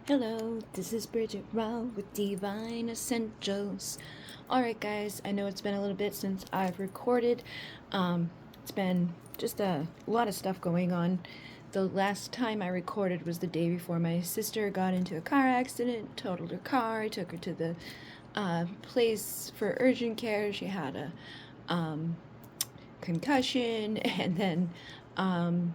Hello, this is Bridget with Divine Essentials. Alright, guys, I know it's been a little bit since I've recorded. It's been just a lot of stuff going on. The last time I recorded was the day before my sister got into a car accident, totaled her car. I took her to the place for urgent care. She had a concussion, and then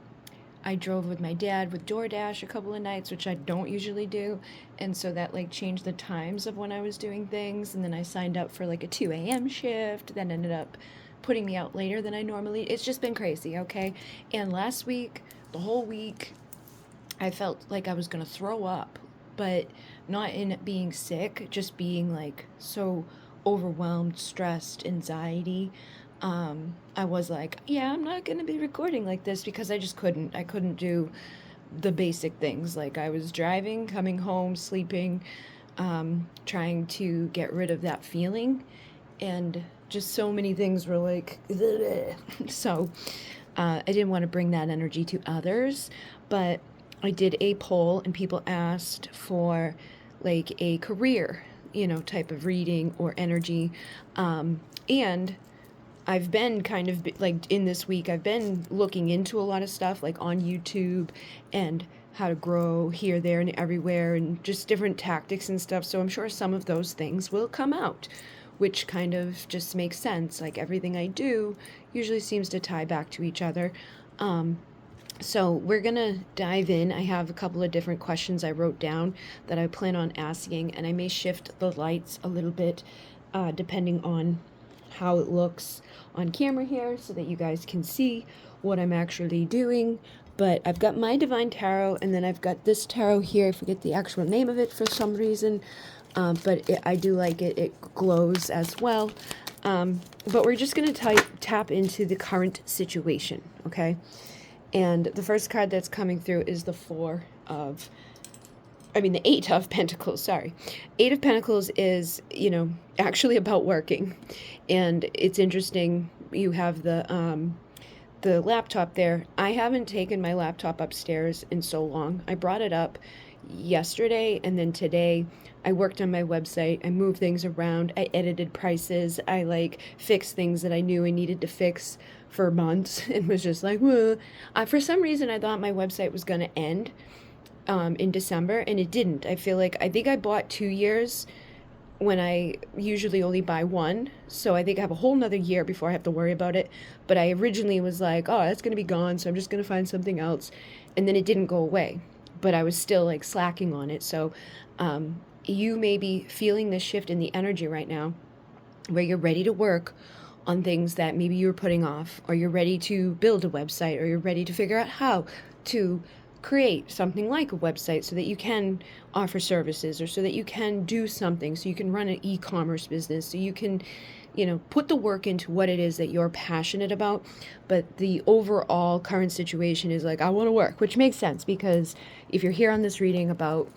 I drove with my dad with DoorDash a couple of nights, which I don't usually do, and so that like changed the times of when I was doing things. And then I signed up for like a 2 a.m. shift, then ended up putting me out later than I normally. It's just been crazy, okay? And last week, the whole week, I felt like I was gonna throw up, but not in it being sick, just being like so overwhelmed, stressed, anxiety. I was like, yeah, I'm not gonna be recording like this because I just couldn't. I couldn't do the basic things. Like I was driving, coming home, sleeping, trying to get rid of that feeling, and just so many things were like, so I didn't want to bring that energy to others, but I did a poll and people asked for like a career, type of reading or energy. And I've been kind of like in this week, I've been looking into a lot of stuff like on YouTube and how to grow here, there, and everywhere, and just different tactics and stuff. So I'm sure some of those things will come out, which kind of just makes sense. Like everything I do usually seems to tie back to each other. So we're gonna dive in. I have a couple of different questions I wrote down that I plan on asking, and I may shift the lights a little bit depending on how it looks on camera here so that you guys can see what I'm actually doing. But I've got my Divine Tarot, and then I've got this tarot here. I forget the actual name of it for some reason, but I do like it. It glows as well. But we're just going to tap into the current situation, okay? And the first card that's coming through is the the Eight of Pentacles, sorry. Eight of Pentacles is, actually about working. And it's interesting, you have the laptop there. I haven't taken my laptop upstairs in so long. I brought it up yesterday, and then today I worked on my website. I moved things around. I edited prices. I fixed things that I knew I needed to fix for months and was just like, well, for some reason I thought my website was going to end in December, and it didn't. I think I bought 2 years when I usually only buy one. So I think I have a whole nother year before I have to worry about it. But I originally was like, oh, that's going to be gone, so I'm just going to find something else. And then it didn't go away. But I was still like slacking on it. So you may be feeling this shift in the energy right now where you're ready to work on things that maybe you were putting off, or you're ready to build a website, or you're ready to figure out how to create something like a website so that you can offer services, or so that you can do something, so you can run an e-commerce business, so you can, put the work into what it is that you're passionate about. But the overall current situation is like, I want to work, which makes sense because if you're here on this reading about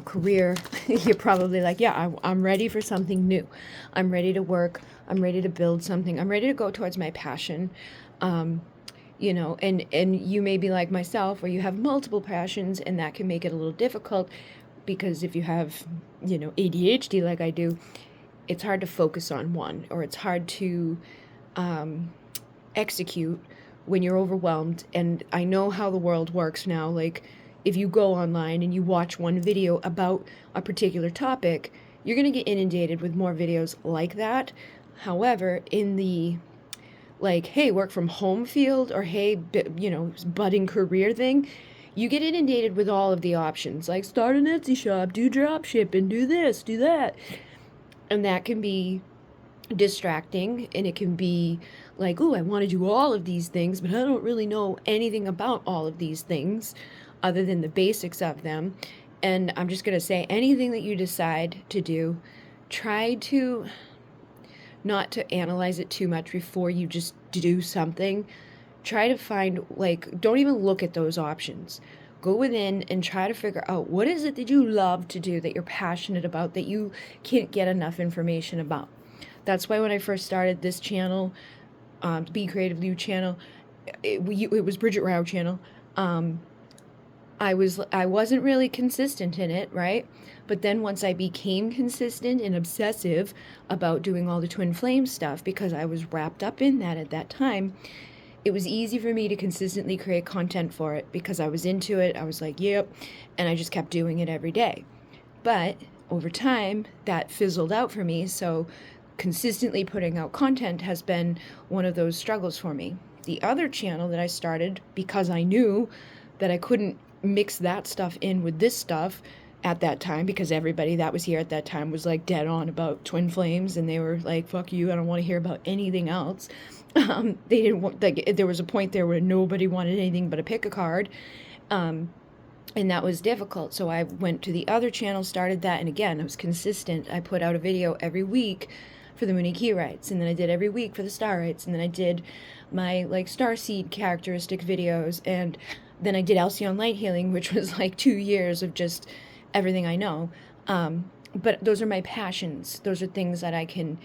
career, you're probably like, yeah, I'm ready for something new. I'm ready to work. I'm ready to build something. I'm ready to go towards my passion. And you may be like myself, where you have multiple passions, and that can make it a little difficult because if you have, ADHD like I do, it's hard to focus on one, or it's hard to execute when you're overwhelmed. And I know how the world works now. Like, if you go online and you watch one video about a particular topic, you're going to get inundated with more videos like that. However, in the hey, work from home field, or hey, budding career thing, you get inundated with all of the options, like start an Etsy shop, do drop shipping, do this, do that. And that can be distracting, and it can be like, oh, I want to do all of these things, but I don't really know anything about all of these things other than the basics of them. And I'm just going to say, anything that you decide to do, try to not to analyze it too much before you just do something. Try to find, don't even look at those options. Go within and try to figure out, what is it that you love to do, that you're passionate about, that you can't get enough information about. That's why when I first started this channel, Be Creative You channel, it was Bridget Rao channel, I wasn't really consistent in it, right? But then once I became consistent and obsessive about doing all the twin flame stuff, because I was wrapped up in that at that time, it was easy for me to consistently create content for it because I was into it. I was like, yep. And I just kept doing it every day. But over time, that fizzled out for me. So consistently putting out content has been one of those struggles for me. The other channel that I started, because I knew that I couldn't mix that stuff in with this stuff at that time, because everybody that was here at that time was like dead on about twin flames, and they were like, fuck you, I don't want to hear about anything else. They didn't want, like, there was a point there where nobody wanted anything but a pick a card. And that was difficult. So I went to the other channel, started that, and again, I was consistent. I put out a video every week for the Munay Rites, and then I did every week for the Star Rites, and then I did my like starseed characteristic videos, and then I did Alcyone Light Healing, which was like 2 years of just everything I know. But those are my passions. Those are things that I can,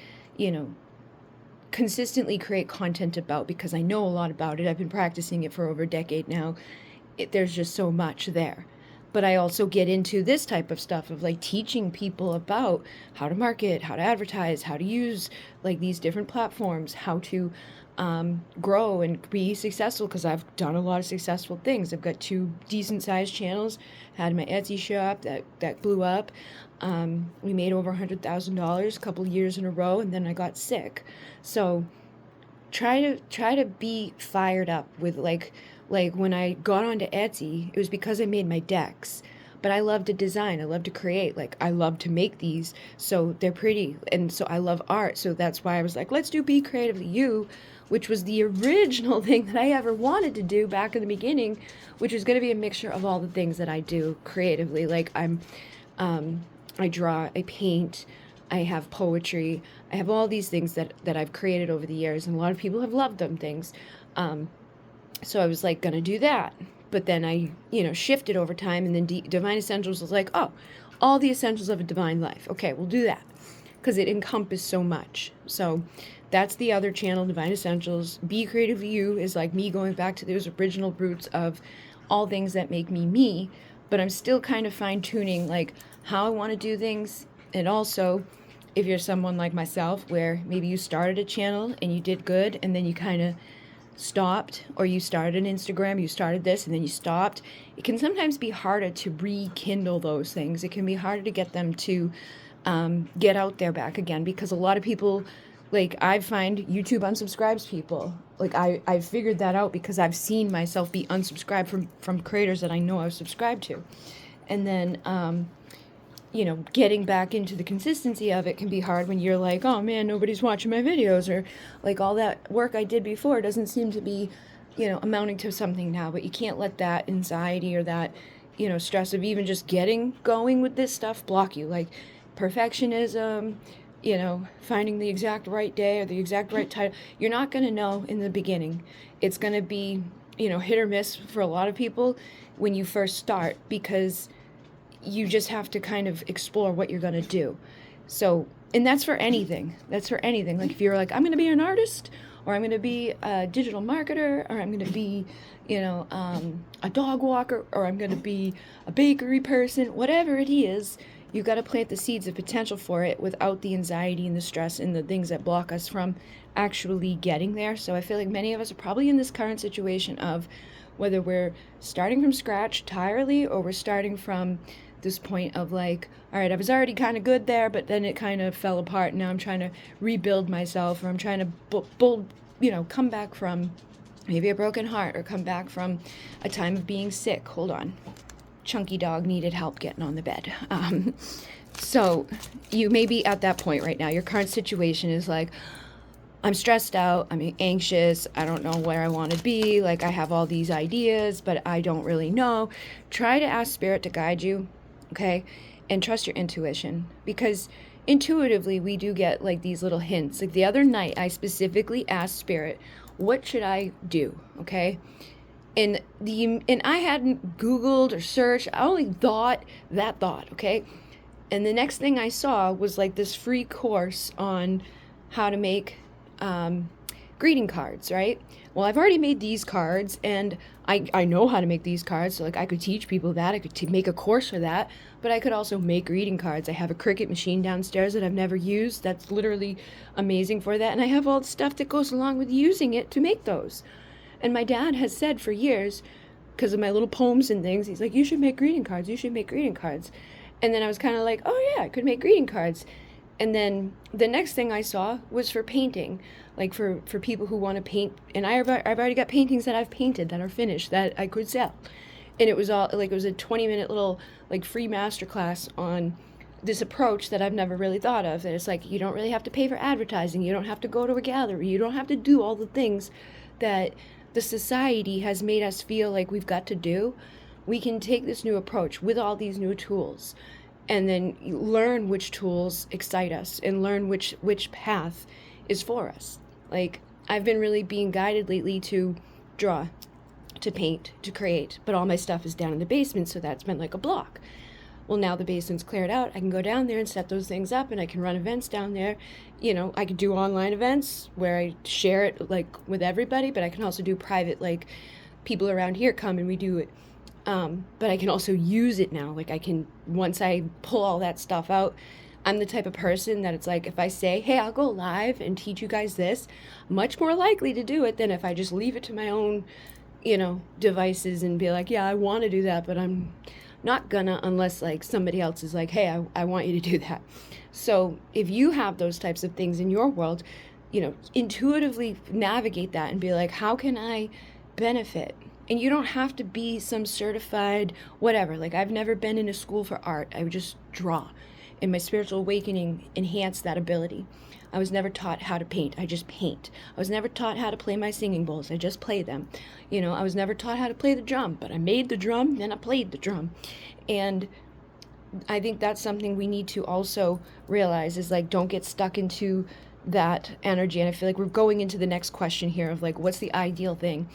consistently create content about because I know a lot about it. I've been practicing it for over a decade now. There's just so much there. But I also get into this type of stuff of like teaching people about how to market, how to advertise, how to use like these different platforms, how to grow and be successful, because I've done a lot of successful things. I've got 2 decent sized channels, had my Etsy shop that blew up. We made over $100,000 a couple years in a row, and then I got sick. So try to be fired up with like when I got onto Etsy, it was because I made my decks. But I love to design, I love to create, like I love to make these, so they're pretty, and so I love art, so that's why I was like, let's do Be Creatively You, which was the original thing that I ever wanted to do back in the beginning, which was going to be a mixture of all the things that I do creatively. Like I draw, I paint, I have poetry, I have all these things that I've created over the years, and a lot of people have loved them things. So I was like going to do that. But then I, shifted over time, and then Divine Essentials was like, oh, all the essentials of a divine life. Okay, we'll do that because it encompassed so much. So that's the other channel, Divine Essentials. Be Creatively You is like me going back to those original roots of all things that make me me, but I'm still kind of fine-tuning like how I want to do things. And also, if you're someone like myself where maybe you started a channel and you did good and then you kind of stopped, or you started an Instagram, you started this and then you stopped, it can sometimes be harder to rekindle those things. It can be harder to get them to get out there back again, because a lot of people, like I find YouTube unsubscribes people. Like I figured that out because I've seen myself be unsubscribed from creators that I know I've subscribed to. And then getting back into the consistency of it can be hard when you're like, oh man, nobody's watching my videos, or like all that work I did before doesn't seem to be, amounting to something now. But you can't let that anxiety or that, stress of even just getting going with this stuff block you. Like perfectionism, finding the exact right day or the exact right title. You're not going to know in the beginning. It's going to be, hit or miss for a lot of people when you first start, because you just have to kind of explore what you're going to do. So, and that's for anything. That's for anything. Like if you're like, I'm going to be an artist, or I'm going to be a digital marketer, or I'm going to be, a dog walker, or I'm going to be a bakery person, whatever it is, you've got to plant the seeds of potential for it without the anxiety and the stress and the things that block us from actually getting there. So I feel like many of us are probably in this current situation of whether we're starting from scratch entirely, or we're starting from this point of like, all right, I was already kind of good there, but then it kind of fell apart. Now I'm trying to rebuild myself, or I'm trying to come back from maybe a broken heart, or come back from a time of being sick. Hold on. Chunky dog needed help getting on the bed. So you may be at that point right now. Your current situation is like, I'm stressed out, I'm anxious, I don't know where I want to be, like I have all these ideas, but I don't really know. Try to ask Spirit to guide you, okay? And trust your intuition, because intuitively we do get like these little hints. Like the other night, I specifically asked Spirit, what should I do, okay? And I hadn't Googled or searched, I only thought that thought, okay? And the next thing I saw was like this free course on how to make greeting cards, right? Well, I've already made these cards, and I know how to make these cards, so like I could teach people that. I could make a course for that, but I could also make greeting cards. I have a Cricut machine downstairs that I've never used. That's literally amazing for that. And I have all the stuff that goes along with using it to make those. And my dad has said for years, because of my little poems and things, he's like, you should make greeting cards. You should make greeting cards. And then I was kind of like, oh yeah, I could make greeting cards. And then the next thing I saw was for painting, like for people who want to paint. And I've already got paintings that I've painted that are finished that I could sell. And it was all like, it was a 20-minute little like free masterclass on this approach that I've never really thought of. That it's like, you don't really have to pay for advertising. You don't have to go to a gallery. You don't have to do all the things that the society has made us feel like we've got to do. We can take this new approach with all these new tools and then learn which tools excite us and learn which path is for us. Like, I've been really being guided lately to draw, to paint, to create, but all my stuff is down in the basement, so that's been like a block. Well, now the basement's cleared out, I can go down there and set those things up, and I can run events down there. You know, I can do online events where I share it like with everybody, but I can also do private, like people around here come and we do it. But I can also use it now. Like I can, once I pull all that stuff out, I'm the type of person that it's like, if I say, hey, I'll go live and teach you guys this, much more likely to do it than if I just leave it to my own, you know, devices and be like, yeah, I want to do that, but I'm not gonna unless like somebody else is like, hey, I want you to do that. So if you have those types of things in your world, you know, intuitively navigate that and be like, how can I benefit? And you don't have to be some certified whatever. Like I've never been in a school for art. I would just draw. And my spiritual awakening enhanced that ability. I was never taught how to paint. I just paint. I was never taught how to play my singing bowls. I just play them. You know, I was never taught how to play the drum, but I made the drum, then I played the drum. And I think that's something we need to also realize is like, don't get stuck into that energy. And I feel like we're going into the next question here of like, what's the ideal thing?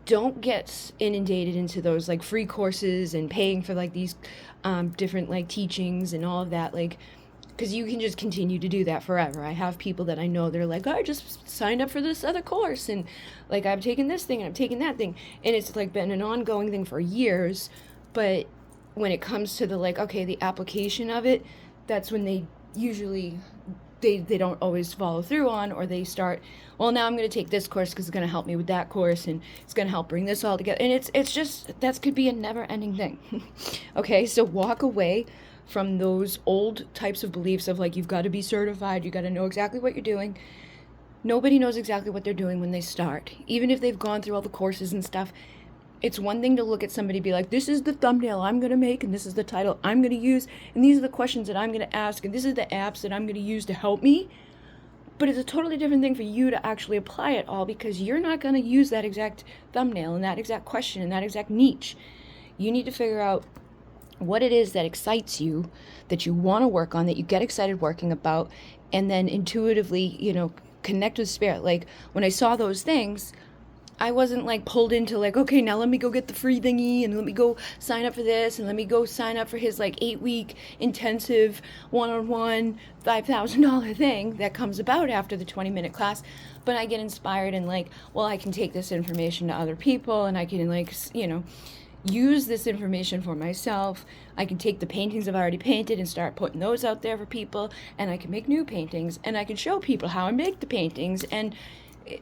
Don't get inundated into those like free courses and paying for like these different like teachings and all of that, like, because you can just continue to do that forever. I have people that I know, they're like, oh, I just signed up for this other course and like I've taken this thing and I've taken that thing, and it's like been an ongoing thing for years. But when it comes to the like, okay, the application of it, that's when they usually they don't always follow through on, or they start, well, now I'm going to take this course because it's going to help me with that course and it's going to help bring this all together. And it's just, that could be a never ending thing. Okay, so walk away from those old types of beliefs of like, you've got to be certified, you got to know exactly what you're doing. Nobody knows exactly what they're doing when they start. Even if they've gone through all the courses and stuff, it's one thing to look at somebody and be like, this is the thumbnail I'm going to make, and this is the title I'm going to use, and these are the questions that I'm going to ask, and this is the apps that I'm going to use to help me. But it's a totally different thing for you to actually apply it all, because you're not going to use that exact thumbnail and that exact question and that exact niche. You need to figure out what it is that excites you, that you want to work on, that you get excited working about, and then intuitively, you know, connect with spirit. Like when I saw those things, I wasn't like pulled into like, okay, now let me go get the free thingy and let me go sign up for this and let me go sign up for his like 8-week intensive one-on-one $5,000 thing that comes about after the 20-minute class. But I get inspired and like, well, I can take this information to other people and I can like, you know, use this information for myself. I can take the paintings I've already painted and start putting those out there for people, and I can make new paintings and I can show people how I make the paintings. And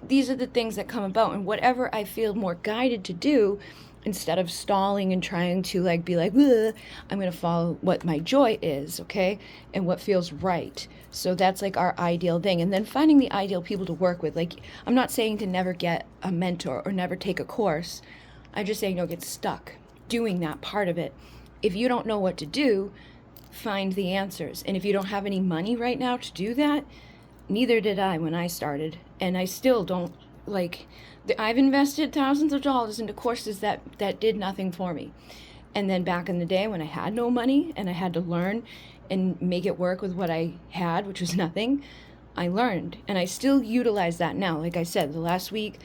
these are the things that come about, and whatever I feel more guided to do, instead of stalling and trying to like be like, ugh, I'm going to follow what my joy is, okay, and what feels right. So that's like our ideal thing. And then finding the ideal people to work with. Like, I'm not saying to never get a mentor or never take a course. I'm just saying don't get stuck doing that part of it. If you don't know what to do, find the answers. And if you don't have any money right now to do that, neither did I when I started, and I still don't. Like, I've invested thousands of dollars into courses that did nothing for me. And then back in the day when I had no money and I had to learn and make it work with what I had, which was nothing, I learned, and I still utilize that now. Like I said, the last week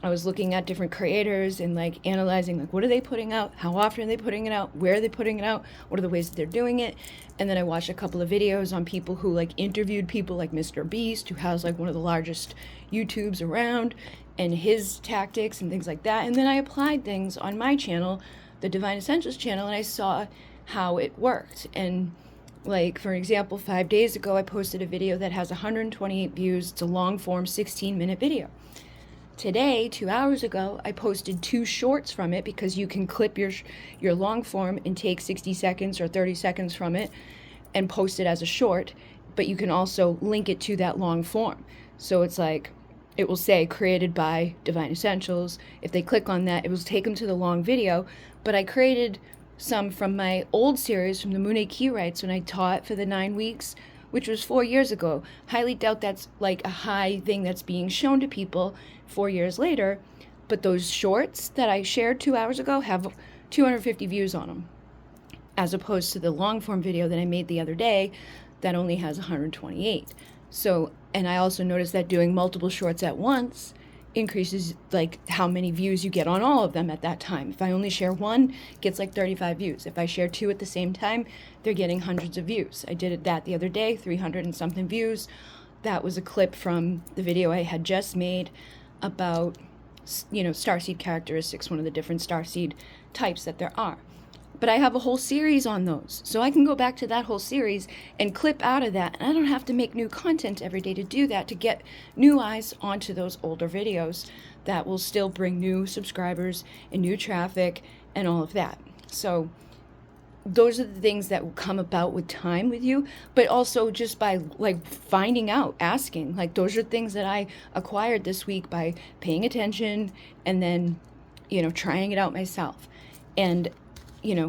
I was looking at different creators and like analyzing like what are they putting out, how often are they putting it out, where are they putting it out, what are the ways that they're doing it. And then I watched a couple of videos on people who like interviewed people like Mr. Beast, who has like one of the largest YouTubes around, and his tactics and things like that. And then I applied things on my channel, the Divine Essentials channel, and I saw how it worked. And like, for example, 5 days ago, I posted a video that has 128 views. It's a long form 16-minute video. Today, 2 hours ago, I posted 2 shorts from it, because you can clip your long form and take 60 seconds or 30 seconds from it and post it as a short, but you can also link it to that long form. So it's like, it will say created by Divine Essentials. If they click on that, it will take them to the long video. But I created some from my old series from the Munay Rites when I taught for the 9 weeks, which was 4 years ago. Highly doubt that's like a high thing that's being shown to people 4 years later. But those shorts that I shared 2 hours ago have 250 views on them, as opposed to the long form video that I made the other day that only has 128. So, and I also noticed that doing multiple shorts at once increases like how many views you get on all of them at that time. If I only share one, it gets like 35 views. If I share 2 at the same time, they're getting hundreds of views. I did that the other day, 300 and something views. That was a clip from the video I had just made about, starseed characteristics, one of the different starseed types that there are. But I have a whole series on those. So I can go back to that whole series and clip out of that. And I don't have to make new content every day to do that, to get new eyes onto those older videos that will still bring new subscribers and new traffic and all of that. So those are the things that will come about with time with you, but also just by like finding out, asking. Like, those are things that I acquired this week by paying attention and then, trying it out myself. And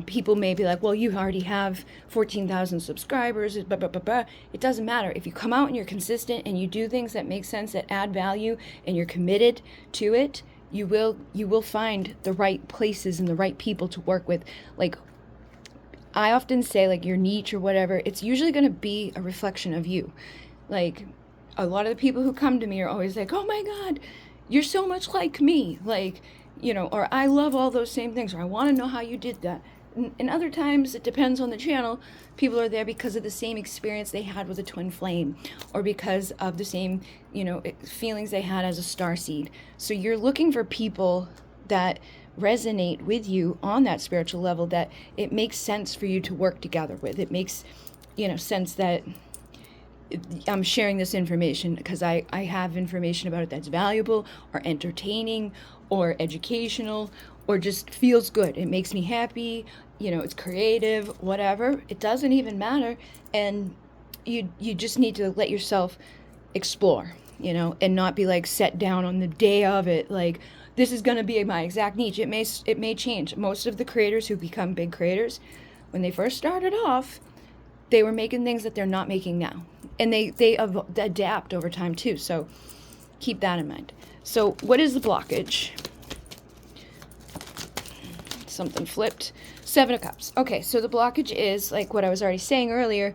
people may be like, well, you already have 14,000 subscribers, blah, blah, blah, blah. It doesn't matter. If you come out and you're consistent and you do things that make sense, that add value, and you're committed to it, you will find the right places and the right people to work with. Like, I often say, like, your niche or whatever, it's usually going to be a reflection of you. Like, a lot of the people who come to me are always like, oh my God, you're so much like me. Like, or I love all those same things, or I want to know how you did that. And other times, it depends on the channel. People are there because of the same experience they had with a twin flame, or because of the same, feelings they had as a starseed. So you're looking for people that resonate with you on that spiritual level, that it makes sense for you to work together with. It makes, sense that I'm sharing this information because I have information about it that's valuable or entertaining or educational or just feels good. It makes me happy, it's creative, whatever. It doesn't even matter. And you just need to let yourself explore, and not be like set down on the day of it, like, this is going to be my exact niche. It may change. Most of the creators who become big creators, when they first started off, they were making things that they're not making now. And they adapt over time too. So keep that in mind. So what is the blockage? Something flipped. 7 of Cups. Okay, so the blockage is like what I was already saying earlier.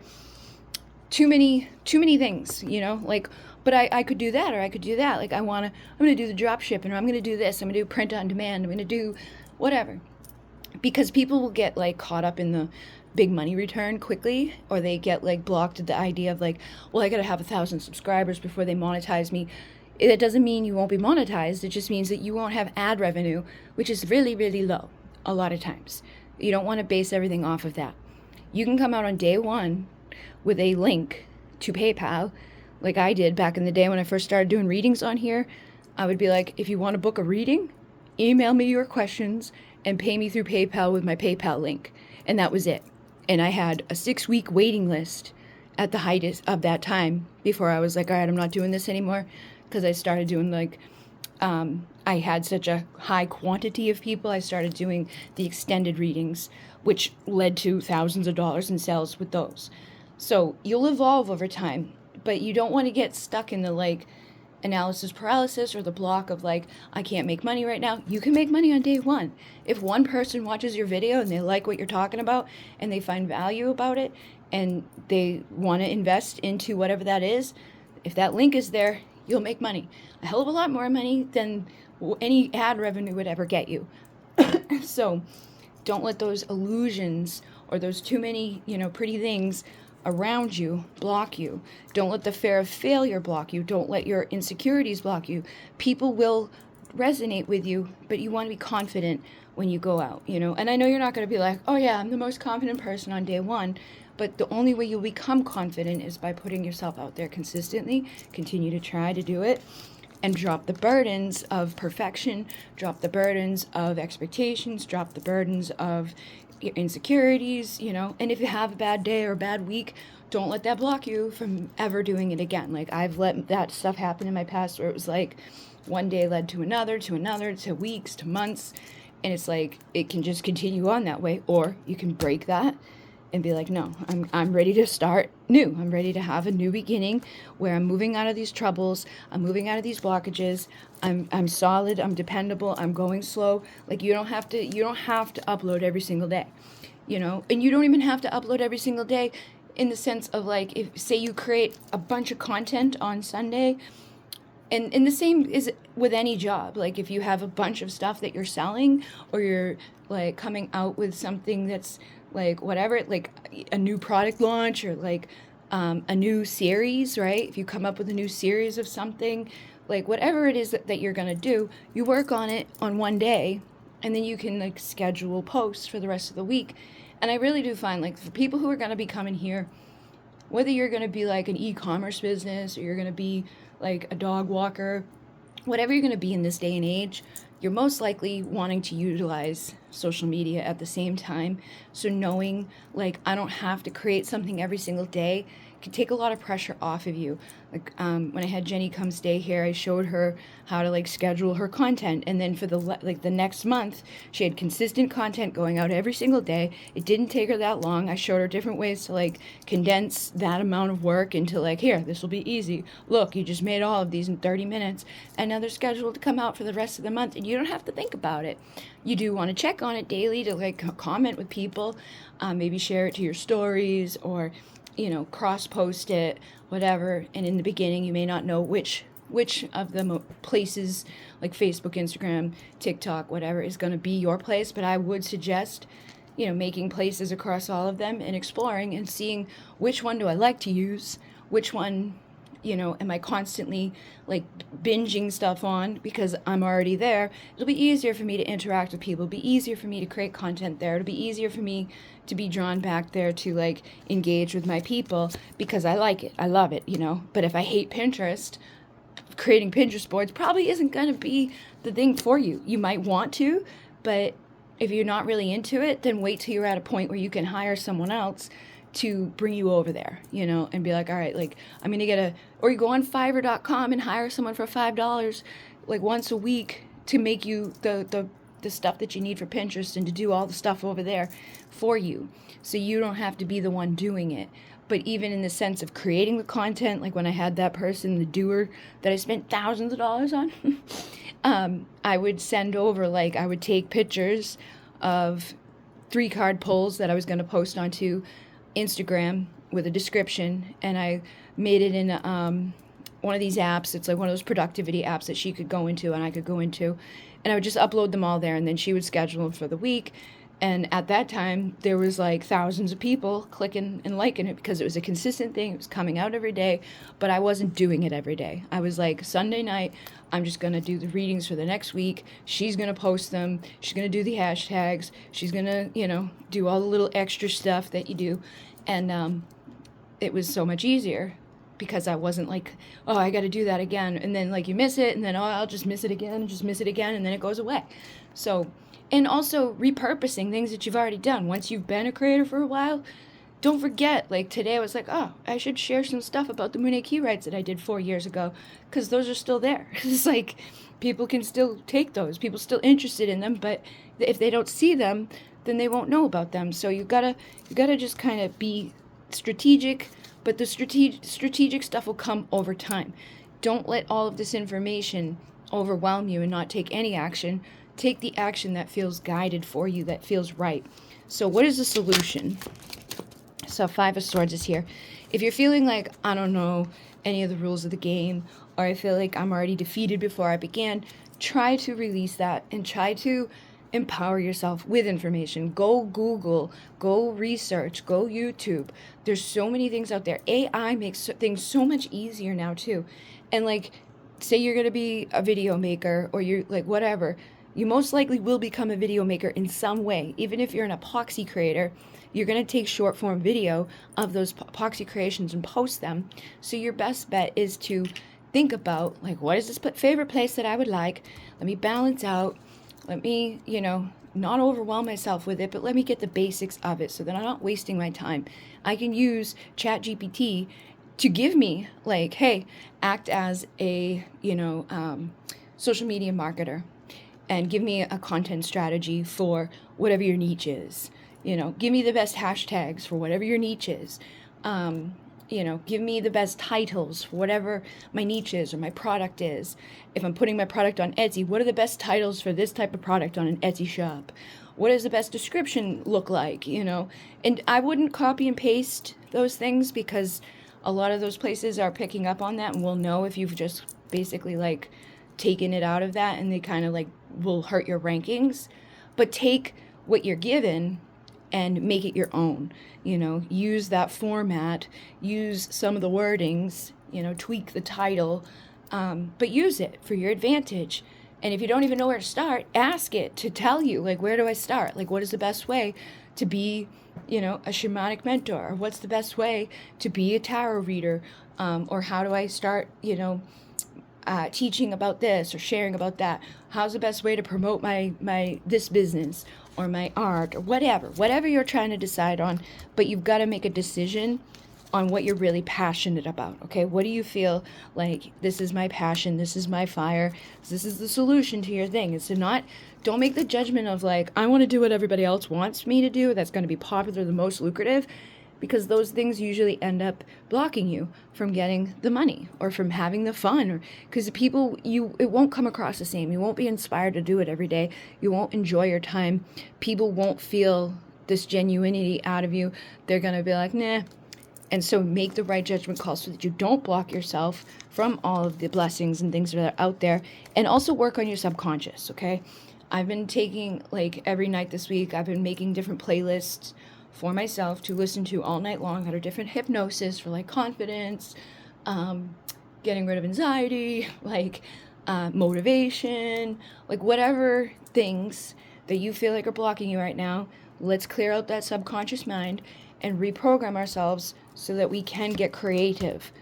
Too many things, like, but I could do that, or I could do that. Like, I'm going to do the drop shipping, or I'm going to do this. I'm going to do print on demand. I'm going to do whatever. Because people will get like caught up in the big money return quickly, or they get like blocked at the idea of like, well, I got to have 1,000 subscribers before they monetize me. It doesn't mean you won't be monetized. It just means that you won't have ad revenue, which is really, really low a lot of times. You don't want to base everything off of that. You can come out on day one with a link to PayPal, like I did back in the day when I first started doing readings on here. I would be like, if you want to book a reading, email me your questions and pay me through PayPal with my PayPal link. And that was it. And I had a 6-week waiting list at the height of that time before I was like, all right, I'm not doing this anymore. Because I started doing like, I had such a high quantity of people. I started doing the extended readings, which led to thousands of dollars in sales with those. So you'll evolve over time, but you don't want to get stuck in the like analysis paralysis or the block of like, I can't make money right now. You can make money on day one. If one person watches your video and they like what you're talking about and they find value about it and they want to invest into whatever that is, if that link is there, you'll make money. A hell of a lot more money than any ad revenue would ever get you. So don't let those illusions or those too many, pretty things around you block you. Don't let the fear of failure block you. Don't let your insecurities block you. People will resonate with you, but you want to be confident when you go out, And I know you're not going to be like, oh yeah, I'm the most confident person on day one, but the only way you'll become confident is by putting yourself out there consistently. Continue to try to do it. And drop the burdens of perfection, drop the burdens of expectations, drop the burdens of your insecurities, And if you have a bad day or a bad week, don't let that block you from ever doing it again. Like, I've let that stuff happen in my past where it was like one day led to another, to weeks, to months. And it's like, it can just continue on that way. Or you can break that and be like, no, I'm ready to start new. I'm ready to have a new beginning where I'm moving out of these troubles. I'm moving out of these blockages. I'm solid. I'm dependable. I'm going slow. Like, you don't have to upload every single day, and you don't even have to upload every single day in the sense of, like, if say you create a bunch of content on Sunday, and the same is with any job. Like, if you have a bunch of stuff that you're selling, or you're like coming out with something that's like whatever, like a new product launch, or like a new series, right? If you come up with a new series of something, like whatever it is that you're going to do, you work on it on one day, and then you can like schedule posts for the rest of the week. And I really do find, like, for people who are going to be coming here, whether you're going to be like an e-commerce business, or you're going to be like a dog walker, whatever you're going to be in this day and age, you're most likely wanting to utilize social media at the same time. So knowing, like, I don't have to create something every single day can take a lot of pressure off of you. Like, when I had Jenny come stay here, I showed her how to like schedule her content, and then for the next month, she had consistent content going out every single day. It didn't take her that long. I showed her different ways to like condense that amount of work into, like, here, this will be easy. Look, you just made all of these in 30 minutes, and now they're scheduled to come out for the rest of the month, and you don't have to think about it. You do want to check on it daily to like comment with people, maybe share it to your stories, or cross post it, whatever. And in the beginning, you may not know which of the places, like Facebook, Instagram, TikTok, whatever, is going to be your place. But I would suggest, making places across all of them and exploring and seeing which one do I like to use, which one, am I constantly like binging stuff on because I'm already there. It'll be easier for me to interact with people. It'll be easier for me to create content there. It'll be easier for me to be drawn back there to like engage with my people because I like it. I love it, But if I hate Pinterest, creating Pinterest boards probably isn't going to be the thing for you. You might want to, but if you're not really into it, then wait till you're at a point where you can hire someone else to bring you over there, and be like, all right, like, I'm going to or you go on Fiverr.com and hire someone for $5, like once a week, to make you the stuff that you need for Pinterest and to do all the stuff over there for you. So you don't have to be the one doing it. But even in the sense of creating the content, like when I had that person, the doer that I spent thousands of dollars on, I would send over, like, I would take pictures of 3-card pulls that I was going to post onto Instagram with a description, and I made it in one of these apps. It's like one of those productivity apps that she could go into and I could go into, and I would just upload them all there, and then she would schedule them for the week. And at that time, there was like thousands of people clicking and liking it because it was a consistent thing. It was coming out every day, but I wasn't doing it every day. I was like, Sunday night, I'm just going to do the readings for the next week. She's going to post them. She's going to do the hashtags. She's going to, do all the little extra stuff that you do. And it was so much easier because I wasn't like, oh, I got to do that again. And then like you miss it, and then, oh, I'll just miss it again, and just miss it again, and then it goes away. So, and also repurposing things that you've already done. Once you've been a creator for a while, don't forget, like today I was like, oh, I should share some stuff about the Munay key rites that I did 4 years ago, because those are still there. It's like, people can still take those. People still interested in them, but if they don't see them, then they won't know about them. So you gotta just kind of be strategic, but the strategic stuff will come over time. Don't let all of this information overwhelm you and not take any action. Take the action that feels guided for you, that feels right. So what is the solution? So 5 of Swords is here. If you're feeling like, I don't know any of the rules of the game, or I feel like I'm already defeated before I began, try to release that and try to empower yourself with information. Go Google, go research, go YouTube. There's so many things out there. AI makes things so much easier now too. And like, say you're going to be a video maker, or you're like whatever, you most likely will become a video maker in some way. Even if you're an epoxy creator, you're going to take short form video of those epoxy creations and post them. So your best bet is to think about, like, what is this favorite place that I would like? Let me balance out. Let me, not overwhelm myself with it, but let me get the basics of it so that I'm not wasting my time. I can use ChatGPT to give me, like, hey, act as a, social media marketer, and give me a content strategy for whatever your niche is. Give me the best hashtags for whatever your niche is. Give me the best titles for whatever my niche is or my product is. If I'm putting my product on Etsy, what are the best titles for this type of product on an Etsy shop? What does the best description look like, And I wouldn't copy and paste those things, because a lot of those places are picking up on that and will know if you've just basically like taken it out of that, and they kind of like will hurt your rankings. But take what you're given and make it your own. Use that format, use some of the wordings, tweak the title, but use it for your advantage. And if you don't even know where to start, ask it to tell you, like, where do I start? Like, what is the best way to be, a shamanic mentor? Or what's the best way to be a tarot reader? Or how do I start, teaching about this or sharing about that? How's the best way to promote my this business or my art, or whatever you're trying to decide on. But you've got to make a decision on what you're really passionate about. Okay, what do you feel like, this is my passion, this is my fire, this is the solution to your thing? It's to don't make the judgment of like, I want to do what everybody else wants me to do, that's going to be popular, the most lucrative, because those things usually end up blocking you from getting the money or from having the fun, or because it won't come across the same. You won't be inspired to do it every day. You won't enjoy your time. People won't feel this genuinity out of you. They're going to be like, nah. And so make the right judgment call so that you don't block yourself from all of the blessings and things that are out there. And also work on your subconscious, okay? I've been taking, like, every night this week, I've been making different playlists for myself to listen to all night long that are different hypnosis for, like, confidence, getting rid of anxiety, like, motivation, like, whatever things that you feel like are blocking you right now. Let's clear out that subconscious mind and reprogram ourselves so that we can get creative,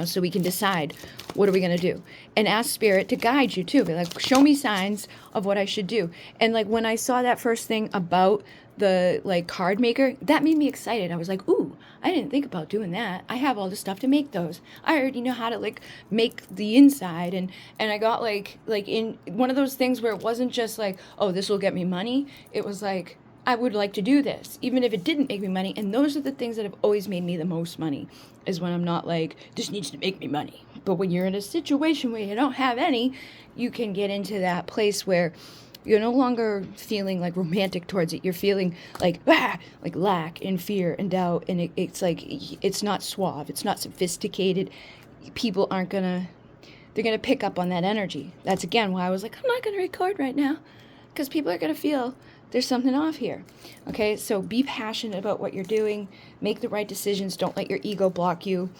so we can decide, what are we going to do? And ask Spirit to guide you too. Be like, show me signs of what I should do. And like, when I saw that first thing about the like card maker, that made me excited. I was like, ooh, I didn't think about doing that. I have all the stuff to make those. I already know how to like make the inside. And I got like in one of those things where it wasn't just like, oh, this will get me money. It was like, I would like to do this, even if it didn't make me money. And those are the things that have always made me the most money, is when I'm not like, this needs to make me money. But when you're in a situation where you don't have any, you can get into that place where you're no longer feeling like romantic towards it. You're feeling like lack and fear and doubt. And it's like, it's not suave. It's not sophisticated. People they're going to pick up on that energy. That's again why I was like, I'm not going to record right now, because people are going to feel there's something off here. Okay, so be passionate about what you're doing. Make the right decisions. Don't let your ego block you.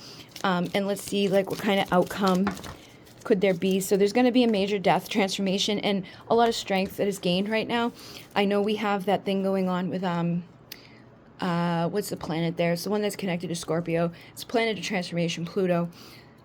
And let's see, like, what kind of outcome could there be? So there's going to be a major death transformation and a lot of strength that is gained right now. I know we have that thing going on with what's the planet there? It's the one that's connected to Scorpio. It's planet of transformation, Pluto.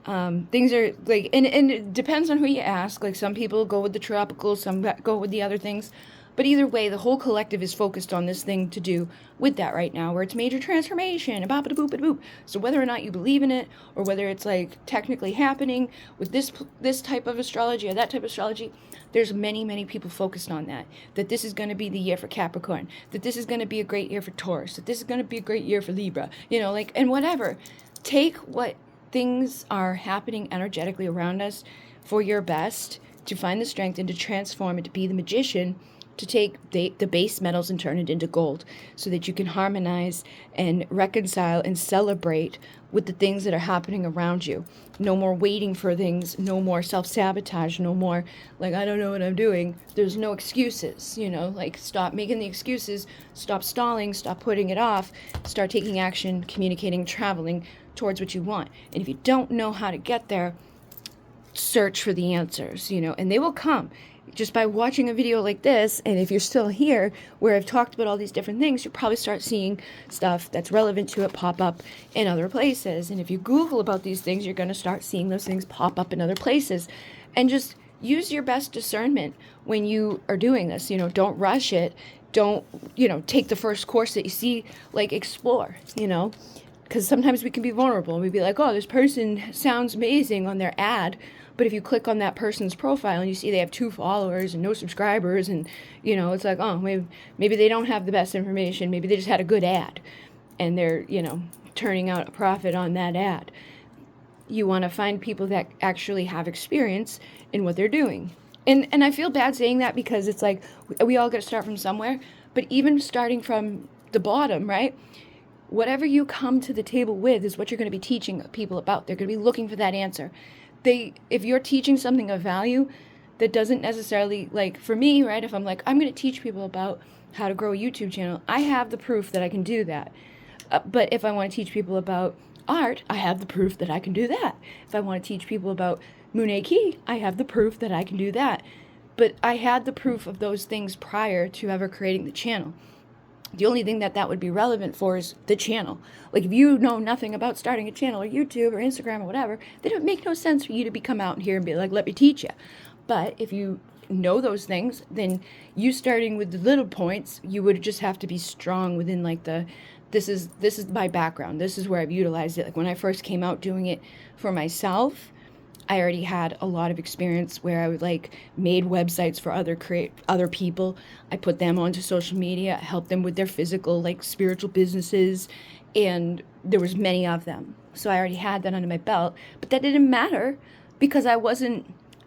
Things are like, and it depends on who you ask. Like, some people go with the tropical, some go with the other things. But either way, the whole collective is focused on this thing to do with that right now, where it's major transformation, and boop. So whether or not you believe in it, or whether it's like technically happening with this type of astrology or that type of astrology, there's many people focused on that this is going to be the year for Capricorn, that this is going to be a great year for Taurus, that this is going to be a great year for Libra, and whatever. Take what things are happening energetically around us for your best, to find the strength and to transform and to be the magician to take the base metals and turn it into gold so that you can harmonize and reconcile and celebrate with the things that are happening around you. No more waiting for things, no more self-sabotage, no more like, I don't know what I'm doing. There's no excuses, like stop making the excuses, stop stalling, stop putting it off, start taking action, communicating, traveling towards what you want. And if you don't know how to get there, search for the answers, and they will come just by watching a video like this. And if you're still here where I've talked about all these different things, you'll probably start seeing stuff that's relevant to it pop up in other places. And if you Google about these things, you're going to start seeing those things pop up in other places. And just use your best discernment when you are doing this. Don't rush it. Don't, take the first course that you see, like explore, because sometimes we can be vulnerable and we'd be like, oh, this person sounds amazing on their ad. But if you click on that person's profile and you see they have 2 followers and no subscribers, and, it's like, oh, maybe they don't have the best information. Maybe they just had a good ad and they're, turning out a profit on that ad. You want to find people that actually have experience in what they're doing. And I feel bad saying that because it's like we all got to start from somewhere. But even starting from the bottom, right? Whatever you come to the table with is what you're going to be teaching people about. They're going to be looking for that answer. If you're teaching something of value that doesn't necessarily, like for me, right, if I'm like, I'm going to teach people about how to grow a YouTube channel, I have the proof that I can do that. But if I want to teach people about art, I have the proof that I can do that. If I want to teach people about Munay, I have the proof that I can do that. But I had the proof of those things prior to ever creating the channel. The only thing that would be relevant for is the channel. Like if you know nothing about starting a channel or YouTube or Instagram or whatever, then it would make no sense for you to come out here and be like, let me teach you. But if you know those things, then you starting with the little points, you would just have to be strong within like this is my background. This is where I've utilized it. Like when I first came out doing it for myself, I already had a lot of experience where I would made websites for other people. I put them onto social media, helped them with their physical, spiritual businesses, and there was many of them. So I already had that under my belt, but that didn't matter because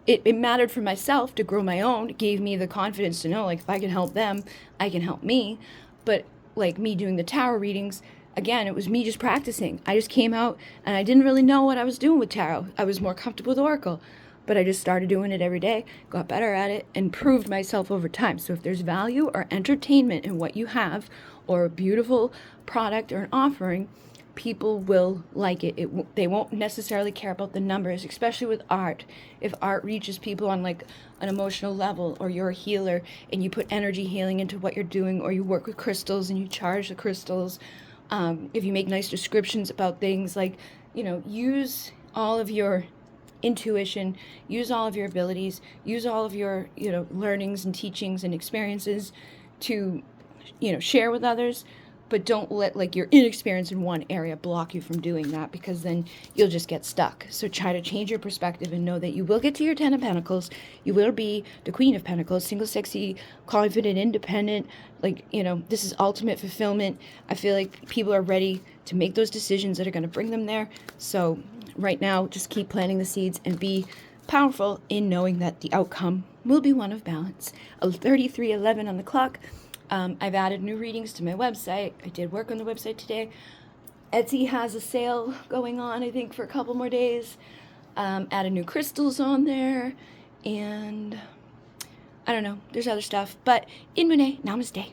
it mattered for myself to grow my own. It gave me the confidence to know, if I can help them, I can help me. But me doing the tarot readings, again, it was me just practicing. I just came out and I didn't really know what I was doing with tarot. I was more comfortable with Oracle, but I just started doing it every day, got better at it, and proved myself over time. So if there's value or entertainment in what you have, or a beautiful product or an offering, people will like it. They won't necessarily care about the numbers, especially with art. If art reaches people on an emotional level, or you're a healer and you put energy healing into what you're doing, or you work with crystals and you charge the crystals, if you make nice descriptions about things, use all of your intuition, use all of your abilities, use all of your, learnings and teachings and experiences to, share with others. But don't let your inexperience in one area block you from doing that, because then you'll just get stuck. So try to change your perspective and know that you will get to your 10 of Pentacles. You will be the Queen of Pentacles, single, sexy, confident, independent. This is ultimate fulfillment. I feel like people are ready to make those decisions that are going to bring them there. So right now, just keep planting the seeds and be powerful in knowing that the outcome will be one of balance. 33:11 on the clock. I've added new readings to my website. I did work on the website today. Etsy has a sale going on, I think, for a couple more days. Added new crystals on there. And I don't know. There's other stuff. But in Munay, namaste.